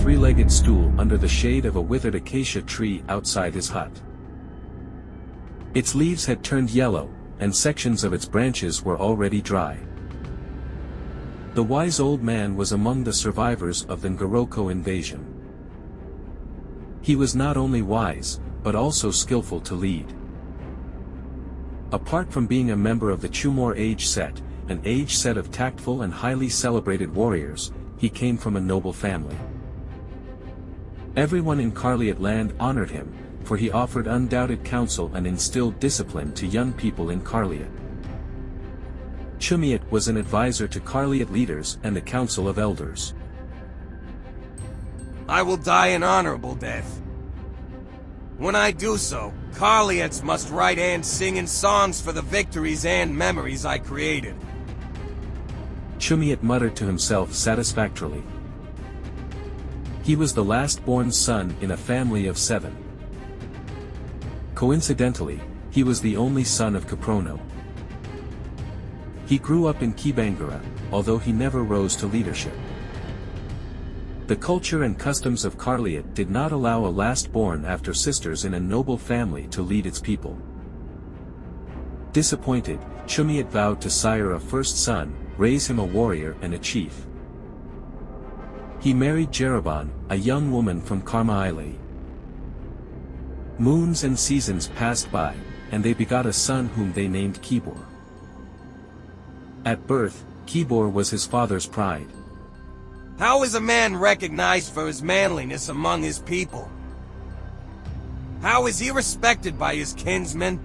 three-legged stool under the shade of a withered acacia tree outside his hut. Its leaves had turned yellow, and sections of its branches were already dry. The wise old man was among the survivors of the Ngoroko invasion. He was not only wise, but also skillful to lead. Apart from being a member of the Chumor age set, an age set of tactful and highly celebrated warriors, he came from a noble family. Everyone in Carliot land honored him, for he offered undoubted counsel and instilled discipline to young people in Carliot. Chumiet was an advisor to Carliot leaders and the Council of Elders. I will die an honorable death. When I do so, Carliots must write and sing in songs for the victories and memories I created. Chumiet muttered to himself satisfactorily. He was the last-born son in a family of 7. Coincidentally, he was the only son of Caprono. He grew up in Kibangara, although he never rose to leadership. The culture and customs of Carliot did not allow a last-born after sisters in a noble family to lead its people. Disappointed, Chumiet vowed to sire a first son, raise him a warrior and a chief. He married Jeroban, a young woman from Karmaile. Moons and seasons passed by, and they begot a son whom they named Kibor. At birth, Kibor was his father's pride. How is a man recognized for his manliness among his people? How is he respected by his kinsmen?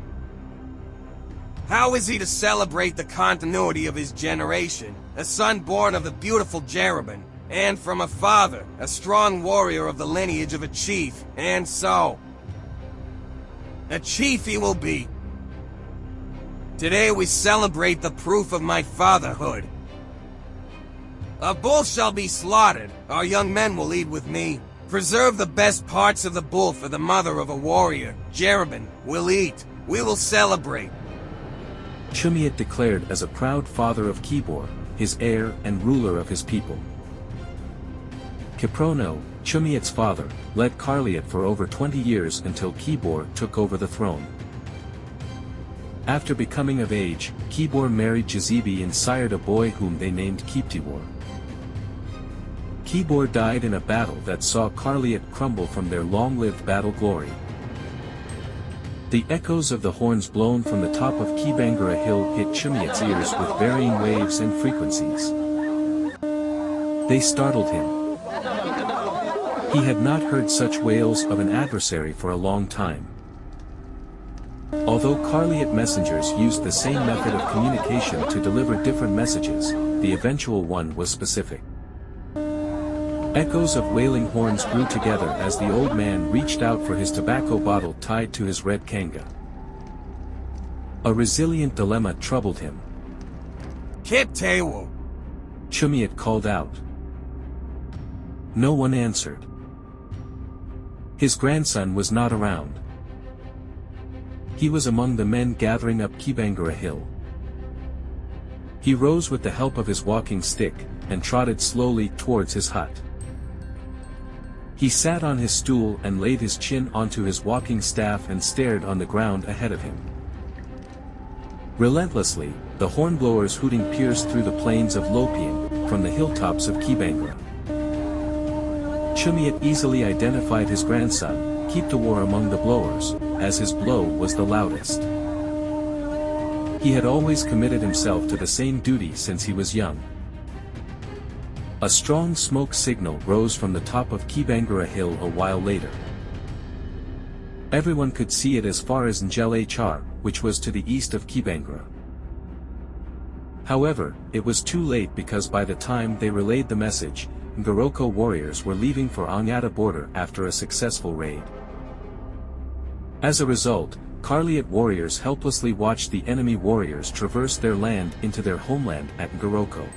How is he to celebrate the continuity of his generation, a son born of the beautiful Jeroban, and from a father, a strong warrior of the lineage of a chief, and so? A chief he will be. Today we celebrate the proof of my fatherhood. A bull shall be slaughtered, our young men will eat with me. Preserve the best parts of the bull for the mother of a warrior, Jeroban, will eat, we will celebrate. Chumiet declared as a proud father of Kibor, his heir and ruler of his people. Caprono, Chumiet's father, led Carliot for over 20 years until Kibor took over the throne. After becoming of age, Kibor married Jazibi and sired a boy whom they named Kiptiwar. Kibor died in a battle that saw Carliot crumble from their long-lived battle glory. The echoes of the horns blown from the top of Kibangara Hill hit Chumiet's ears with varying waves and frequencies. They startled him. He had not heard such wails of an adversary for a long time. Although Carliot messengers used the same method of communication to deliver different messages, the eventual one was specific. Echoes of wailing horns grew together as the old man reached out for his tobacco bottle tied to his red kanga. A resilient dilemma troubled him. Kiptewu! Chumiet called out. No one answered. His grandson was not around. He was among the men gathering up Kibangara Hill. He rose with the help of his walking stick, and trotted slowly towards his hut. He sat on his stool and laid his chin onto his walking staff and stared on the ground ahead of him. Relentlessly, the hornblowers hooting pierced through the plains of Lopian, from the hilltops of Kibangara. Chumiet easily identified his grandson, Kiptawar among the blowers, as his blow was the loudest. He had always committed himself to the same duty since he was young. A strong smoke signal rose from the top of Kibangara Hill a while later. Everyone could see it as far as Njel Char, which was to the east of Kibangara. However, it was too late because by the time they relayed the message, Ngoroko warriors were leaving for Onyata border after a successful raid. As a result, Carliot warriors helplessly watched the enemy warriors traverse their land into their homeland at Ngoroko.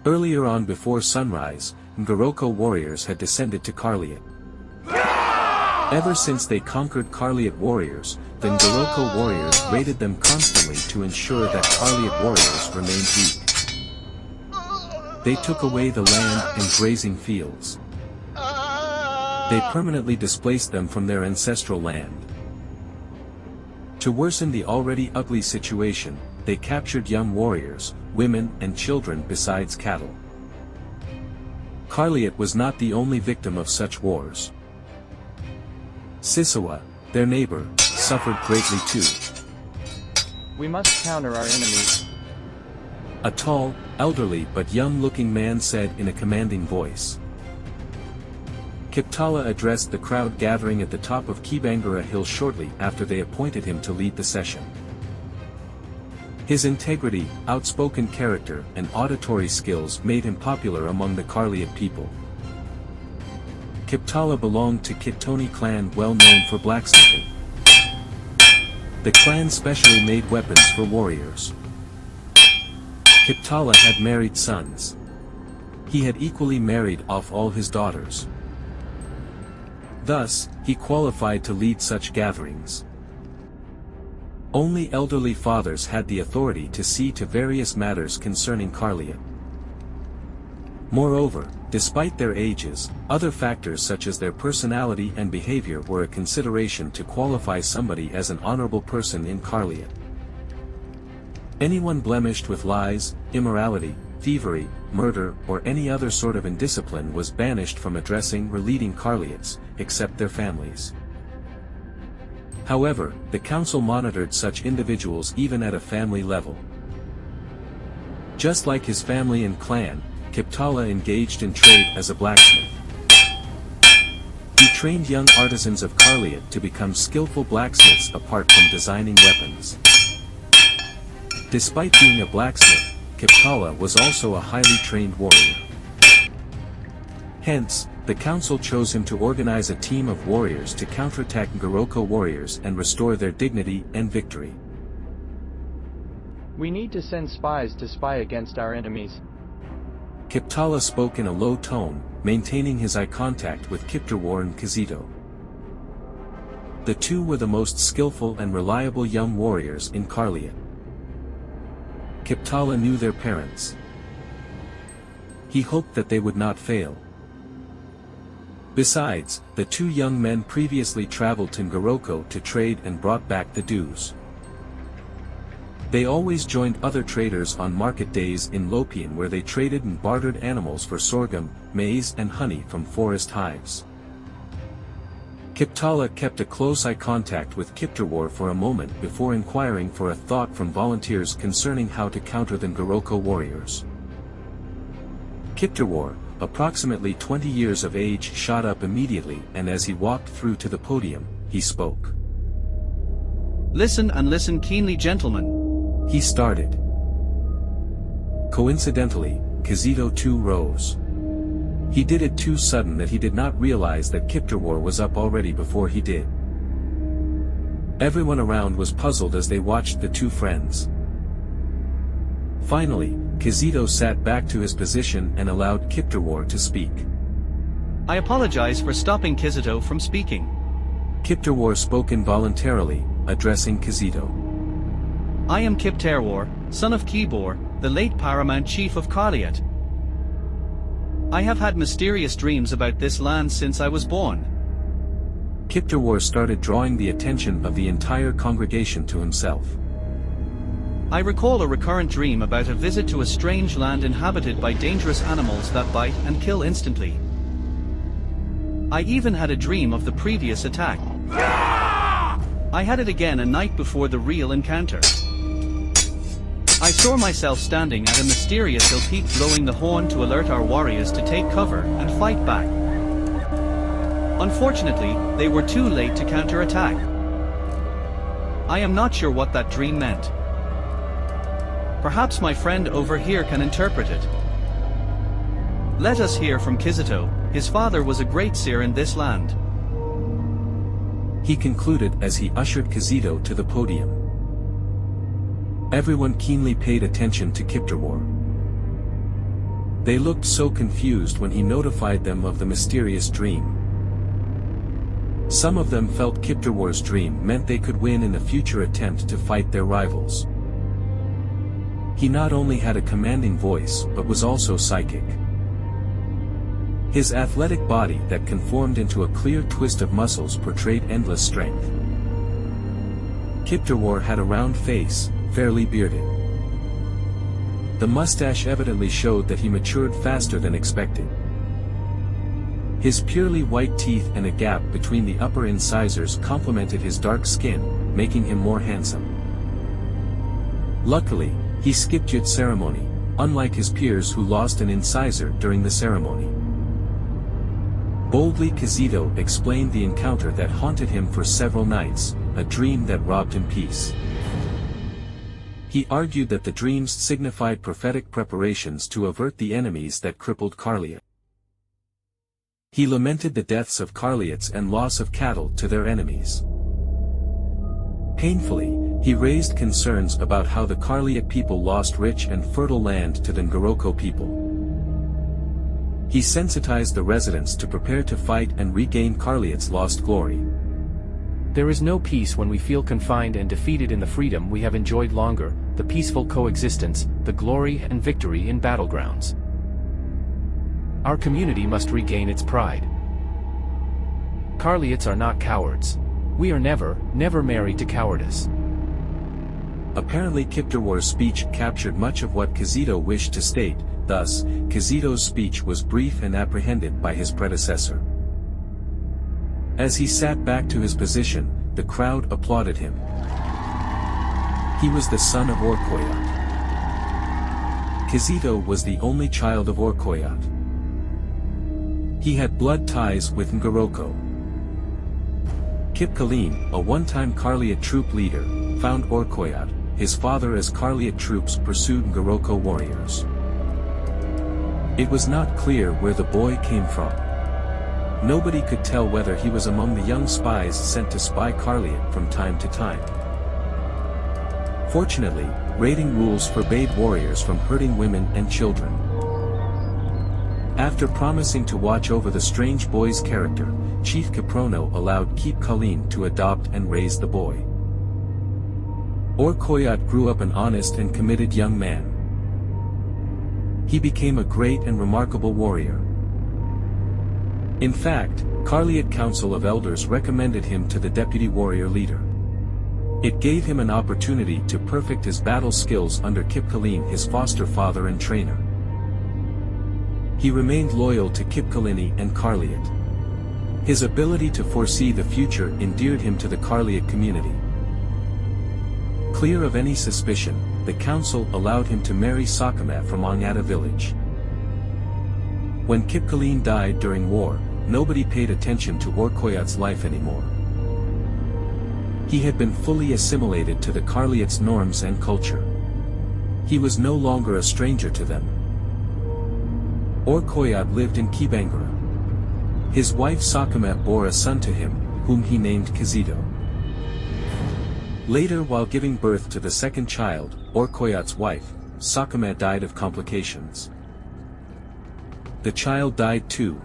Earlier on before sunrise, Ngoroko warriors had descended to Carliot. Ever since they conquered Carliot warriors, the Ngoroko warriors raided them constantly to ensure that Carliot warriors remained weak. They took away the land and grazing fields. They permanently displaced them from their ancestral land. To worsen the already ugly situation, they captured young warriors, women and children besides cattle. Carliot was not the only victim of such wars. Sisawa, their neighbor, suffered greatly too. We must counter our enemies. A tall, elderly but young-looking man said in a commanding voice. Kiptala addressed the crowd gathering at the top of Kibangara Hill shortly after they appointed him to lead the session. His integrity, outspoken character and auditory skills made him popular among the Carliot people. Kiptala belonged to Kitoni clan well known for blacksmithing. The clan specially made weapons for warriors. Kiptala had married sons. He had equally married off all his daughters. Thus, he qualified to lead such gatherings. Only elderly fathers had the authority to see to various matters concerning Carliot. Moreover, despite their ages, other factors such as their personality and behavior were a consideration to qualify somebody as an honorable person in Carliot. Anyone blemished with lies, immorality, thievery, murder or any other sort of indiscipline was banished from addressing or leading Carliots, except their families. However, the council monitored such individuals even at a family level. Just like his family and clan, Kiptala engaged in trade as a blacksmith. He trained young artisans of Carliot to become skillful blacksmiths apart from designing weapons. Despite being a blacksmith, Kiptala was also a highly trained warrior. Hence, the council chose him to organize a team of warriors to counterattack Ngoroko warriors and restore their dignity and victory. We need to send spies to spy against our enemies. Kiptala spoke in a low tone, maintaining his eye contact with Kiptawar and Kizito. The two were the most skillful and reliable young warriors in Carliot. Kiptala knew their parents. He hoped that they would not fail. Besides, the two young men previously traveled to Ngoroko to trade and brought back the dues. They always joined other traders on market days in Lopian where they traded and bartered animals for sorghum, maize and honey from forest hives. Kiptala kept a close eye contact with Kiptawar for a moment before inquiring for a thought from volunteers concerning how to counter the Ngoroko warriors. Kiptawar, approximately 20 years of age, shot up immediately, and as he walked through to the podium, he spoke. Listen and listen keenly, gentlemen. He started. Coincidentally, Kizito too rose. He did it too sudden that he did not realize that Kiptawar was up already before he did. Everyone around was puzzled as they watched the two friends. Finally, Kizito sat back to his position and allowed Kiptawar to speak. I apologize for stopping Kizito from speaking. Kiptawar spoke involuntarily, addressing Kizito. I am Kiptawar, son of Kibor, the late paramount chief of Carliot. I have had mysterious dreams about this land since I was born. Kiptawar started drawing the attention of the entire congregation to himself. I recall a recurrent dream about a visit to a strange land inhabited by dangerous animals that bite and kill instantly. I even had a dream of the previous attack. I had it again a night before the real encounter. I saw myself standing at a mysterious hill peak blowing the horn to alert our warriors to take cover and fight back. Unfortunately, they were too late to counterattack. I am not sure what that dream meant. Perhaps my friend over here can interpret it. Let us hear from Kizito. His father was a great seer in this land. He concluded as he ushered Kizito to the podium. Everyone keenly paid attention to Kiptawar. They looked so confused when he notified them of the mysterious dream. Some of them felt Kiptawar's dream meant they could win in a future attempt to fight their rivals. He not only had a commanding voice but was also psychic. His athletic body that conformed into a clear twist of muscles portrayed endless strength. Kiptawar had a round face, fairly bearded. The mustache evidently showed that he matured faster than expected. His purely white teeth and a gap between the upper incisors complemented his dark skin, making him more handsome. Luckily, he skipped yet ceremony, unlike his peers who lost an incisor during the ceremony. Boldly Kizito explained the encounter that haunted him for several nights, a dream that robbed him peace. He argued that the dreams signified prophetic preparations to avert the enemies that crippled Carliot. He lamented the deaths of Carliots and loss of cattle to their enemies. Painfully, he raised concerns about how the Carliot people lost rich and fertile land to the Ngoroko people. He sensitized the residents to prepare to fight and regain Carliot's lost glory. There is no peace when we feel confined and defeated in the freedom we have enjoyed longer, the peaceful coexistence, the glory and victory in battlegrounds. Our community must regain its pride. Carliots are not cowards. We are never married to cowardice. Apparently Kiptawar's speech captured much of what Kizito wished to state, thus, Kizito's speech was brief and apprehended by his predecessor. As he sat back to his position, the crowd applauded him. He was the son of Orkoyat. Kizito was the only child of Orkoyat. He had blood ties with Ngoroko. Kip Kalim, a one-time Carliot troop leader, found Orkoyat, his father as Carliot troops pursued Ngoroko warriors. It was not clear where the boy came from. Nobody could tell whether he was among the young spies sent to spy Carliot from time to time. Fortunately, raiding rules forbade warriors from hurting women and children. After promising to watch over the strange boy's character, Chief Kiprono allowed Kip Kalim to adopt and raise the boy. Orkoyat grew up an honest and committed young man. He became a great and remarkable warrior. In fact, Carliot Council of Elders recommended him to the deputy warrior leader. It gave him an opportunity to perfect his battle skills under Kip Kalim, his foster father and trainer. He remained loyal to Kip Kalini and Carliot. His ability to foresee the future endeared him to the Carliot community. Clear of any suspicion, the council allowed him to marry Sakama from Ongata village. When Kip Kalim died during war, nobody paid attention to Orkoyat's life anymore. He had been fully assimilated to the Carliot's norms and culture. He was no longer a stranger to them. Orkoyat lived in Kibangara. His wife Sakama bore a son to him, whom he named Kizito. Later, while giving birth to the second child, Orkoyat's wife, Sakama, died of complications. The child died too.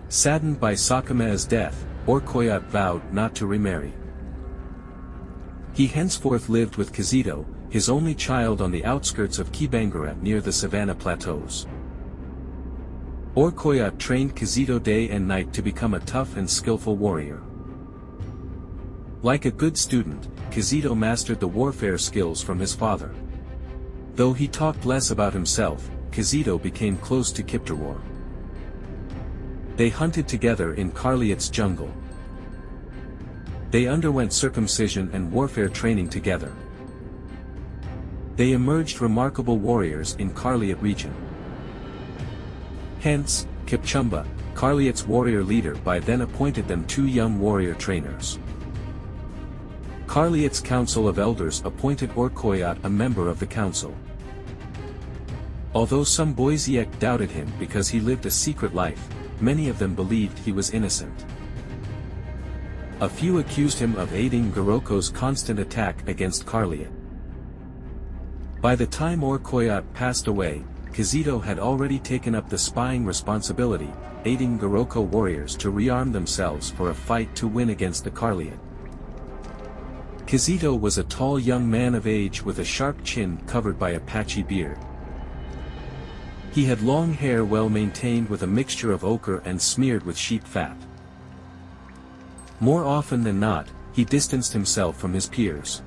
Saddened by Sakama's death, Orkoyat vowed not to remarry. He henceforth lived with Kizito, his only child, on the outskirts of Kibangara near the Savannah Plateaus. Orkoyat trained Kizito day and night to become a tough and skillful warrior. Like a good student, Kizito mastered the warfare skills from his father. Though he talked less about himself, Kizito became close to Kiptawar. They hunted together in Carliot's jungle. They underwent circumcision and warfare training together. They emerged remarkable warriors in Carliot region. Hence, Kipchumba, Carliot's warrior leader, by then appointed them 2 young warrior trainers. Carliot's Council of Elders appointed Orkoyat a member of the council. Although some Boisiek doubted him because he lived a secret life, many of them believed he was innocent. A few accused him of aiding Ngoroko's constant attack against Carliot. By the time Orkoyat passed away, Kizito had already taken up the spying responsibility, aiding Ngoroko warriors to rearm themselves for a fight to win against the Carliot. Quisito was a tall young man of age with a sharp chin covered by a patchy beard. He had long hair well maintained with a mixture of ochre and smeared with sheep fat. More often than not, he distanced himself from his peers.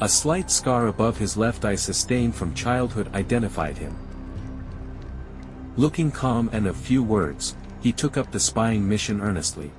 A slight scar above his left eye sustained from childhood identified him. Looking calm and of few words, he took up the spying mission earnestly.